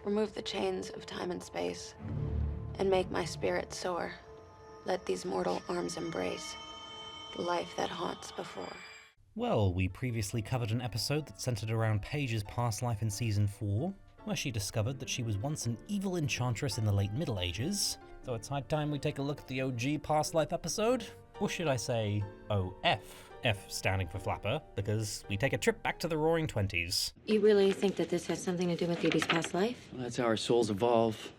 Remove the chains of time and space, and make my spirit soar. Let these mortal arms embrace the life that haunts before. Well, we previously covered an episode that centered around Paige's past life in Season 4, where she discovered that she was once an evil enchantress in the late Middle Ages, so it's high time we take a look at the OG past life episode. Or should I say OF? F standing for Flapper, because we take a trip back to the Roaring Twenties. You really think that this has something to do with Phoebe's past life? Well, that's how our souls evolve.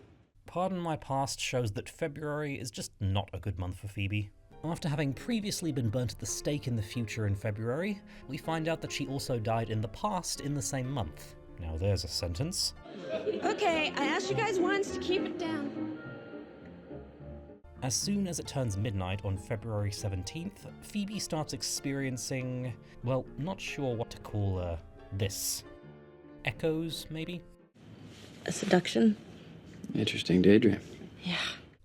Pardon My Past shows that February is just not a good month for Phoebe. After having previously been burnt at the stake in the future in February, we find out that she also died in the past in the same month. Now there's a sentence. Okay, I asked you guys once to keep it down. As soon as it turns midnight on February 17th, Phoebe starts experiencing, well, not sure what to call this. Echoes, maybe? A seduction? Interesting daydream. Yeah.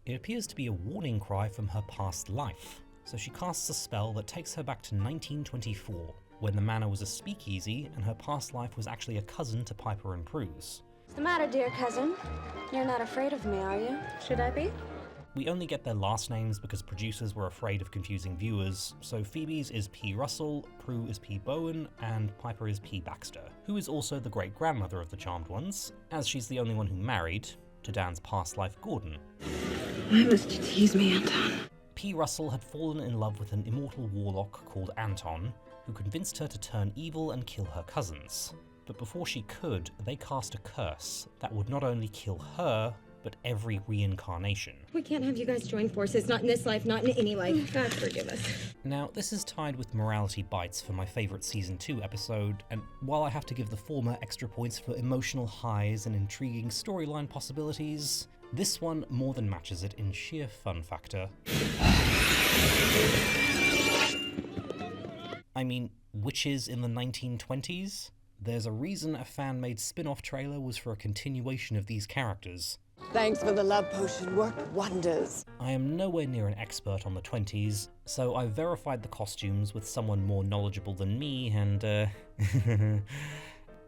It appears to be a warning cry from her past life, so she casts a spell that takes her back to 1924, when the manor was a speakeasy and her past life was actually a cousin to Piper and Prue's. What's the matter, dear cousin? You're not afraid of me, are you? Should I be? We only get their last names because producers were afraid of confusing viewers, so Phoebe's is P. Russell, Prue is P. Bowen, and Piper is P. Baxter, who is also the great-grandmother of the Charmed Ones, as she's the only one who married to Dan's past life Gordon. Why must you tease me, Anton? P. Russell had fallen in love with an immortal warlock called Anton, who convinced her to turn evil and kill her cousins. But before she could, they cast a curse that would not only kill her, but every reincarnation. We can't have you guys join forces, not in this life, not in any life. God forgive us. Now, this is tied with Morality Bites for my favourite Season 2 episode, and while I have to give the former extra points for emotional highs and intriguing storyline possibilities, this one more than matches it in sheer fun factor. I mean, witches in the 1920s? There's a reason a fan-made spin-off trailer was for a continuation of these characters. Thanks for the love potion, worked wonders. I am nowhere near an expert on the 20s, so I verified the costumes with someone more knowledgeable than me, and the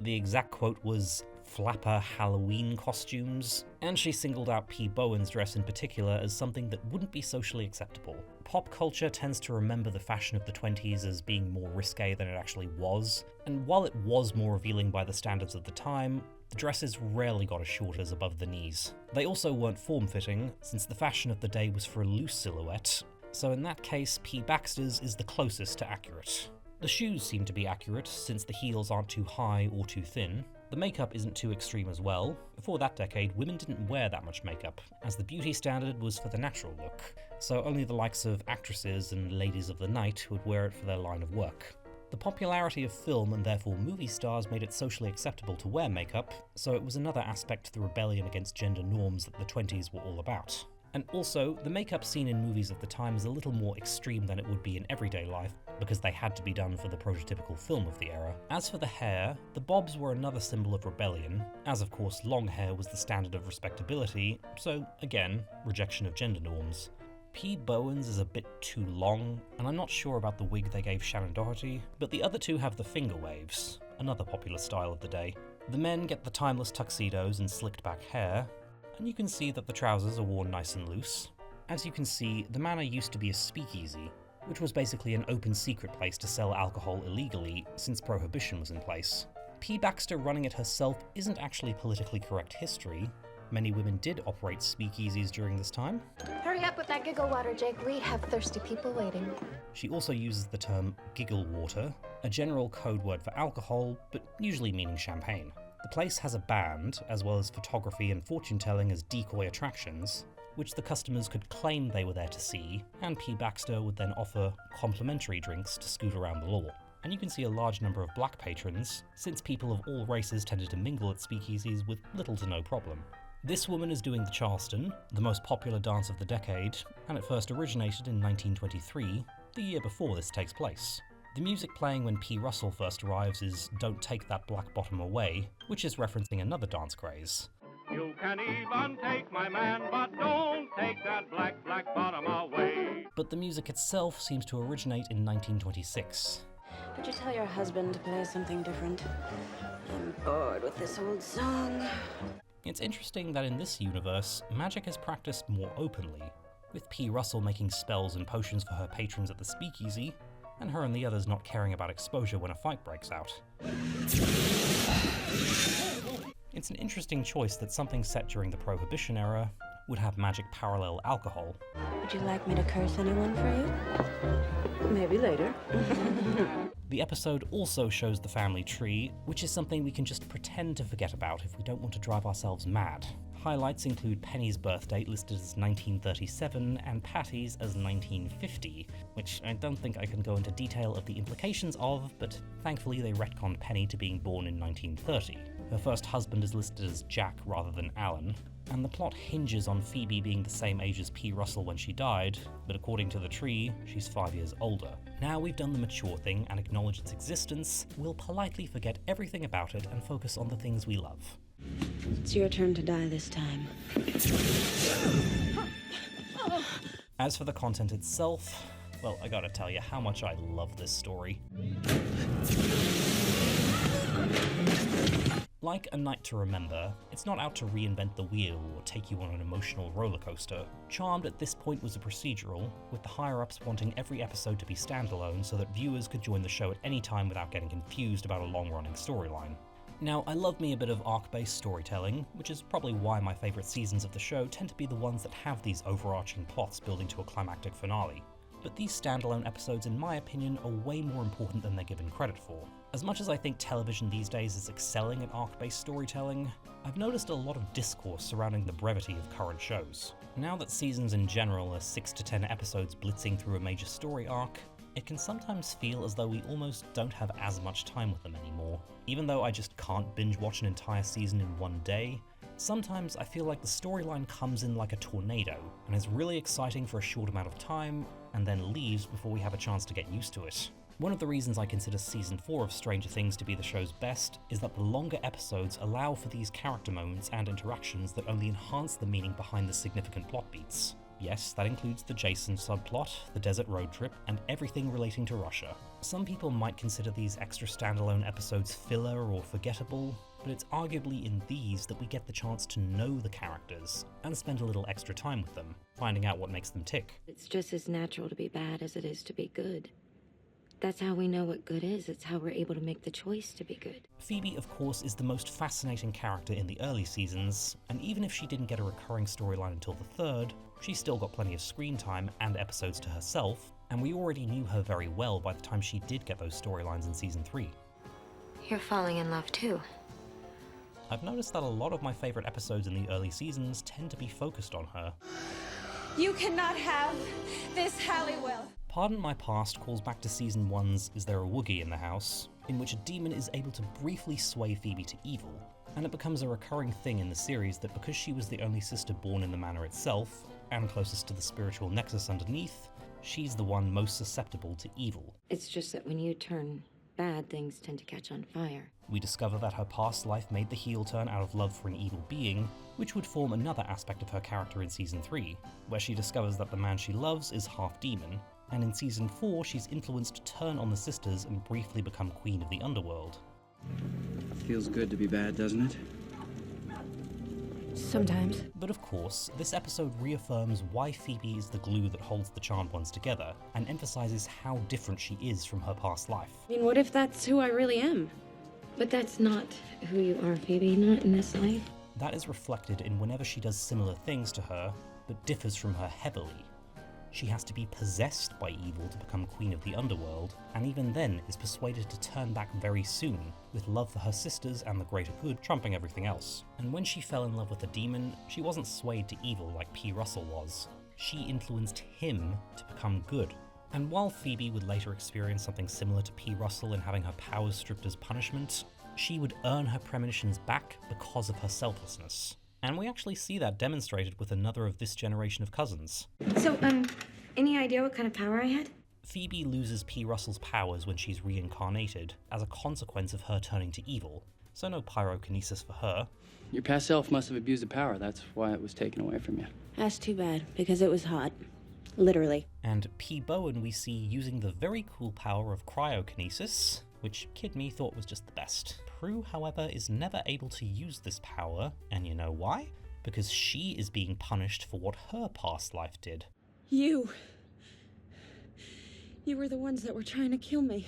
exact quote was flapper Halloween costumes, and she singled out P. Bowen's dress in particular as something that wouldn't be socially acceptable. Pop culture tends to remember the fashion of the 20s as being more risque than it actually was, and while it was more revealing by the standards of the time, the dresses rarely got as short as above the knees. They also weren't form-fitting, since the fashion of the day was for a loose silhouette, so in that case, P. Baxter's is the closest to accurate. The shoes seem to be accurate, since the heels aren't too high or too thin. The makeup isn't too extreme as well. Before that decade, women didn't wear that much makeup, as the beauty standard was for the natural look, so only the likes of actresses and ladies of the night would wear it for their line of work. The popularity of film and therefore movie stars made it socially acceptable to wear makeup, so it was another aspect to the rebellion against gender norms that the 20s were all about. And also, the makeup seen in movies of the time is a little more extreme than it would be in everyday life, because they had to be done for the prototypical film of the era. As for the hair, the bobs were another symbol of rebellion, as of course long hair was the standard of respectability, so again, rejection of gender norms. P. Bowen's is a bit too long, and I'm not sure about the wig they gave Shannon Doherty, but the other two have the finger waves, another popular style of the day. The men get the timeless tuxedos and slicked back hair, and you can see that the trousers are worn nice and loose. As you can see, the manor used to be a speakeasy, which was basically an open secret place to sell alcohol illegally since prohibition was in place. P. Baxter running it herself isn't actually politically correct history. Many women did operate speakeasies during this time. Hurry up with that giggle water, Jake. We have thirsty people waiting. She also uses the term giggle water, a general code word for alcohol, but usually meaning champagne. The place has a band, as well as photography and fortune-telling as decoy attractions, which the customers could claim they were there to see, and P. Baxter would then offer complimentary drinks to scoot around the law. And you can see a large number of black patrons, since people of all races tended to mingle at speakeasies with little to no problem. This woman is doing the Charleston, the most popular dance of the decade, and it first originated in 1923, the year before this takes place. The music playing when P. Russell first arrives is Don't Take That Black Bottom Away, which is referencing another dance craze. You can even take my man, but don't take that black bottom away. But the music itself seems to originate in 1926. Would you tell your husband to play something different? I'm bored with this old song. It's interesting that in this universe, magic is practiced more openly, with P. Russell making spells and potions for her patrons at the speakeasy, and her and the others not caring about exposure when a fight breaks out. It's an interesting choice that something set during the Prohibition era would have magic parallel alcohol. Would you like me to curse anyone for you? Maybe later. The episode also shows the family tree, which is something we can just pretend to forget about if we don't want to drive ourselves mad. Highlights include Penny's birth date listed as 1937 and Patty's as 1950, which I don't think I can go into detail of the implications of, but thankfully they retconned Penny to being born in 1930. Her first husband is listed as Jack rather than Alan, and the plot hinges on Phoebe being the same age as P. Russell when she died, but according to the tree, she's 5 years older. Now we've done the mature thing and acknowledged its existence, we'll politely forget everything about it and focus on the things we love. It's your turn to die this time. As for the content itself, well, I gotta tell you how much I love this story. Like A Night to Remember, it's not out to reinvent the wheel or take you on an emotional roller coaster. Charmed at this point was a procedural, with the higher-ups wanting every episode to be standalone so that viewers could join the show at any time without getting confused about a long-running storyline. Now, I love me a bit of arc-based storytelling, which is probably why my favourite seasons of the show tend to be the ones that have these overarching plots building to a climactic finale. But these standalone episodes, in my opinion, are way more important than they're given credit for. As much as I think television these days is excelling at arc-based storytelling, I've noticed a lot of discourse surrounding the brevity of current shows. Now that seasons in general are 6 to 10 episodes blitzing through a major story arc, it can sometimes feel as though we almost don't have as much time with them anymore. Even though I just can't binge watch an entire season in one day, sometimes I feel like the storyline comes in like a tornado, and is really exciting for a short amount of time, and then leaves before we have a chance to get used to it. One of the reasons I consider Season 4 of Stranger Things to be the show's best is that the longer episodes allow for these character moments and interactions that only enhance the meaning behind the significant plot beats. Yes, that includes the Jason subplot, the desert road trip, and everything relating to Russia. Some people might consider these extra standalone episodes filler or forgettable, but it's arguably in these that we get the chance to know the characters and spend a little extra time with them, finding out what makes them tick. It's just as natural to be bad as it is to be good. That's how we know what good is. It's how we're able to make the choice to be good. Phoebe, of course, is the most fascinating character in the early seasons, and even if she didn't get a recurring storyline until the third, she still got plenty of screen time and episodes to herself, and we already knew her very well by the time she did get those storylines in Season 3. You're falling in love too. I've noticed that a lot of my favourite episodes in the early seasons tend to be focused on her. You cannot have this Halliwell. Pardon My Past calls back to Season 1's Is There a Woogie in the House, in which a demon is able to briefly sway Phoebe to evil, and it becomes a recurring thing in the series that because she was the only sister born in the manor itself, and closest to the spiritual nexus underneath, she's the one most susceptible to evil. It's just that when you turn bad, things tend to catch on fire. We discover that her past life made the heel turn out of love for an evil being, which would form another aspect of her character in Season 3, where she discovers that the man she loves is half demon, and in Season 4 she's influenced to turn on the sisters and briefly become queen of the underworld. Feels good to be bad, doesn't it? Sometimes. But of course, this episode reaffirms why Phoebe is the glue that holds the Charmed Ones together, and emphasizes how different she is from her past life. I mean, what if that's who I really am? But that's not who you are, Phoebe, not in this life. That is reflected in whenever she does similar things to her, but differs from her heavily. She has to be possessed by evil to become queen of the underworld, and even then is persuaded to turn back very soon, with love for her sisters and the greater good trumping everything else. And when she fell in love with a demon, she wasn't swayed to evil like P. Russell was. She influenced him to become good. And while Phoebe would later experience something similar to P. Russell in having her powers stripped as punishment, she would earn her premonitions back because of her selflessness. And we actually see that demonstrated with another of this generation of cousins. So, any idea what kind of power I had? Phoebe loses P. Russell's powers when she's reincarnated, as a consequence of her turning to evil, so no pyrokinesis for her. Your past self must have abused the power. That's why it was taken away from you. That's too bad, because it was hot. Literally. And P. Bowen we see using the very cool power of cryokinesis, which Kid Me thought was just the best. Prue, however, is never able to use this power, and you know why? Because she is being punished for what her past life did. You were the ones that were trying to kill me.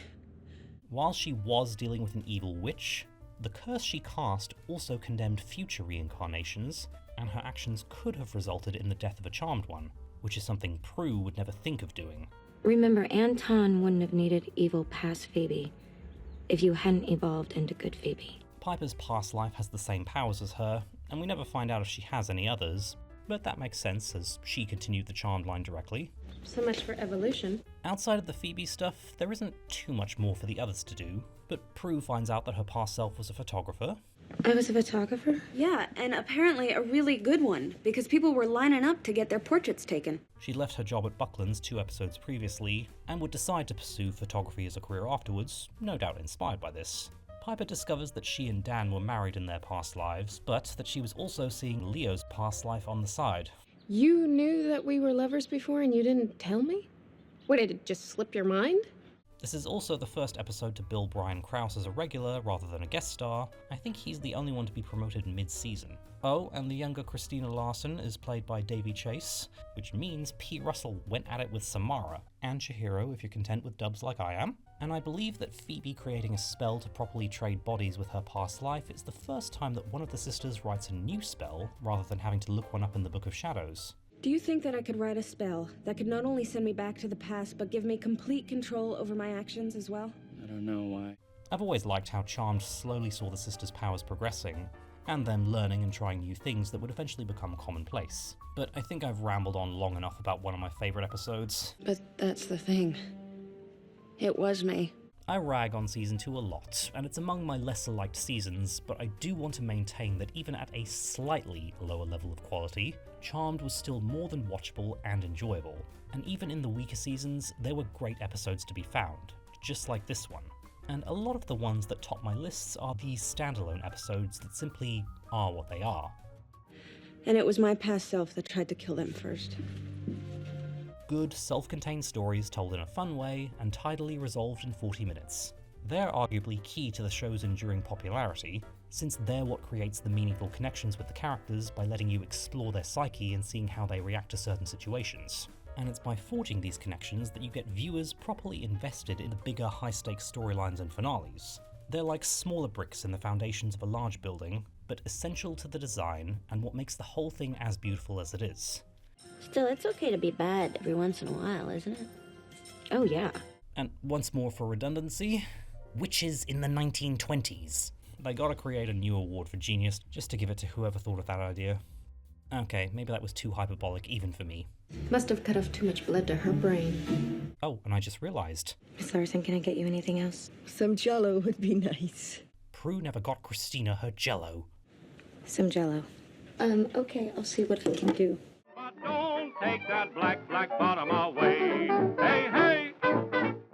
While she was dealing with an evil witch, the curse she cast also condemned future reincarnations, and her actions could have resulted in the death of a charmed one, which is something Prue would never think of doing. Remember, Anton wouldn't have needed evil past Phoebe if you hadn't evolved into good Phoebe. Piper's past life has the same powers as her, and we never find out if she has any others, but that makes sense as she continued the charmed line directly. So much for evolution. Outside of the Phoebe stuff, there isn't too much more for the others to do, but Prue finds out that her past self was a photographer. I was a photographer? Yeah, and apparently a really good one, because people were lining up to get their portraits taken. She'd left her job at Buckland's 2 episodes previously, and would decide to pursue photography as a career afterwards, no doubt inspired by this. Piper discovers that she and Dan were married in their past lives, but that she was also seeing Leo's past life on the side. You knew that we were lovers before and you didn't tell me? What, did it just slip your mind? This is also the first episode to bill Brian Krause as a regular rather than a guest star. I think he's the only one to be promoted mid-season. Oh, and the younger Christina Larson is played by Davy Chase, which means P. Russell went at it with Samara, and Chihiro if you're content with dubs like I am. And I believe that Phoebe creating a spell to properly trade bodies with her past life is the first time that one of the sisters writes a new spell, rather than having to look one up in the Book of Shadows. Do you think that I could write a spell that could not only send me back to the past, but give me complete control over my actions as well? I don't know why. I've always liked how Charmed slowly saw the sisters' powers progressing, and them learning and trying new things that would eventually become commonplace. But I think I've rambled on long enough about one of my favourite episodes. But that's the thing. It was me. I rag on Season 2 a lot, and it's among my lesser liked seasons, but I do want to maintain that even at a slightly lower level of quality, Charmed was still more than watchable and enjoyable. And even in the weaker seasons, there were great episodes to be found, just like this one. And a lot of the ones that top my lists are these standalone episodes that simply are what they are. And it was my past self that tried to kill them first. Good, self-contained stories told in a fun way and tidily resolved in 40 minutes. They're arguably key to the show's enduring popularity, since they're what creates the meaningful connections with the characters by letting you explore their psyche and seeing how they react to certain situations. And it's by forging these connections that you get viewers properly invested in the bigger, high-stakes storylines and finales. They're like smaller bricks in the foundations of a large building, but essential to the design and what makes the whole thing as beautiful as it is. Still, it's okay to be bad every once in a while, isn't it? Oh, yeah. And once more for redundancy, witches in the 1920s. They gotta create a new award for genius just to give it to whoever thought of that idea. Okay, maybe that was too hyperbolic even for me. Must have cut off too much blood to her brain. Oh, and I just realised. Miss Larson, can I get you anything else? Some jello would be nice. Prue never got Christina her jello. Some Jell-O. Okay, I'll see what I can do. But don't take that black, black bottom away. Hey, hey!